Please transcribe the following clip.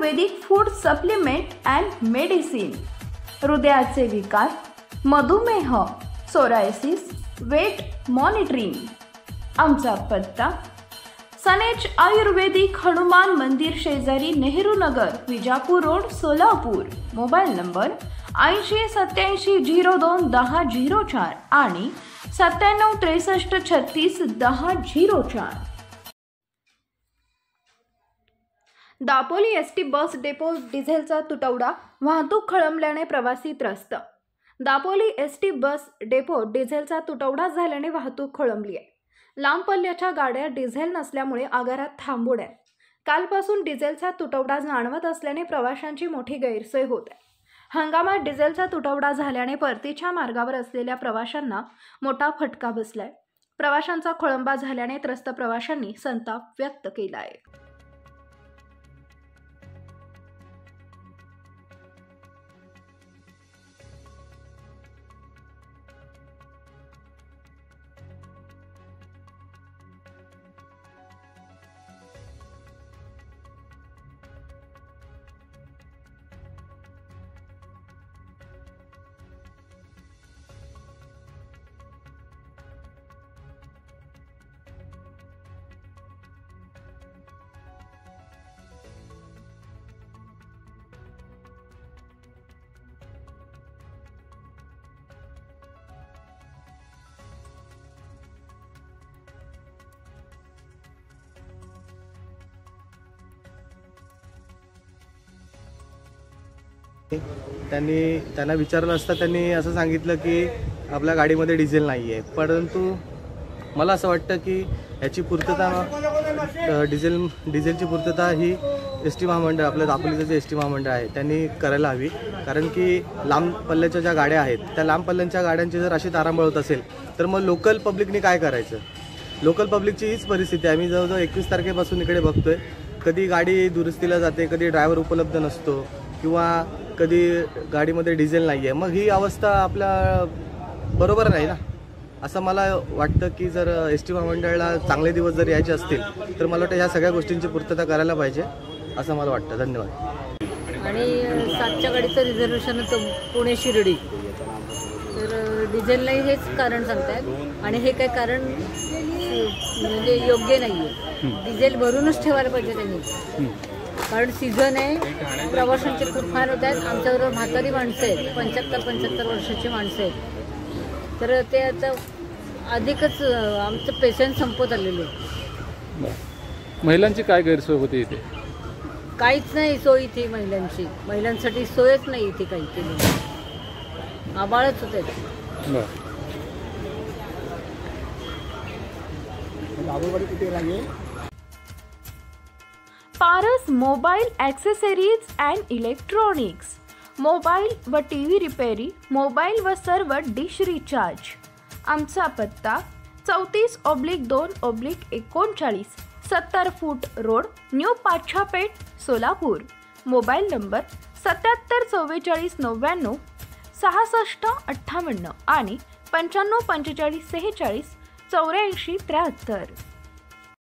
Ayurvedic food supplement and medicine, हृदयाचे विकार, मधुमेह, सोरायसिस, वेट मॉनिटरिंग। आमचा पत्ता सनेज आयुर्वेदिक हनुमान मंदिर शेजारी Nehru Nagar, Vijapur road, Solapur. Mobile number 80 87 02 10 04 आणि 97 63 36 10 04। दापोली एसटी बस डेपो डिझेलचा तुटवडा, वाहतूक खोळंबल्याने प्रवासी त्रस्त। दापोली एसटी बस डेपो डिझेलचा तुटवडा झाल्याने वाहतूक खोळंबली आहे। लांब पल्ल्याच्या गाड्या डिझेल नसल्यामुळे आगारात थांबून आहेत। कालपासून डिझेलचा तुटवडा जाणवत असल्याने प्रवाशांची मोठी गैरसोय होत आहे। हंगामात डिझेलचा तुटवडा झाल्याने परतीच्या मार्गावर असलेल्या प्रवाशांना मोठा फटका बसलाय। प्रवाशांचा खोळंबा झाल्याने त्रस्त प्रवाशांनी संताप व्यक्त केला आहे। त्यांना विचारलं असता त्यांनी असं सांगितलं की आपल्या गाडीमध्ये डिझेल नाही आहे, परंतु मला असं वाटतं की याची पूर्तता डिझेलची पूर्तता ही एस टी महामंडळ, आपल्या दापोलीचं जे एस टी महामंडळ आहे त्यांनी करायला हवी। कारण की लांब पल्ल्याच्या ज्या गाड्या आहेत त्या लांब पल्ल्यांच्या गाड्यांची जर अशी तारांबळ होत असेल तर मग लोकल पब्लिकने काय करायचं? लोकल पब्लिकची हीच परिस्थिती आहे। मी जवळजवळ 21 तारखेपासून इकडे बघतोय, कधी गाडी दुरुस्तीला जाते, कधी ड्रायव्हर उपलब्ध नसतो किंवा कधी गाडीमध्ये डिझेल नाही आहे। मग ही अवस्था आपल्या बरोबर नाही ना, असं मला वाटतं की जर एस टी महामंडळाला चांगले दिवस जर यायचे असतील तर मला वाटतं ह्या सगळ्या गोष्टींची पूर्तता करायला पाहिजे असं मला वाटतं। धन्यवाद। आणि 7च्या गाडीचं रिझर्वेशन होतं पुणे शिर्डी, तर डिझेल नाही हेच कारण सांगतात आणि हे काही कारण म्हणजे योग्य नाही आहे। डिझेल भरूनच ठेवायला पाहिजे त्यांनी, कारण सीझन आहे, प्रवाशांचे खूप फार होत आहेत। आमच्याबरोबर म्हातारी माणसं आहेत, 75 वर्षाची माणसं आहेत, तर ते आता अधिकच आमचं पेशंट संपत आलेलं आहे। महिलांची काय गैरसोय होते इथे? काहीच नाही सोय इथे महिलांसाठी सोयच नाही इथे काही केली, आबाळच होते। Paras mobile accessories and electronics, mobile व टीव्ही रिपेरी, मोबाईल व सर्व डिश रिचार्ज। आमचा पत्ता 34/2/39 70 फूट road, new Pachhapeth, Solapur. Mobile number 77 44 99 66 58 आणि 95 45 46 84 73।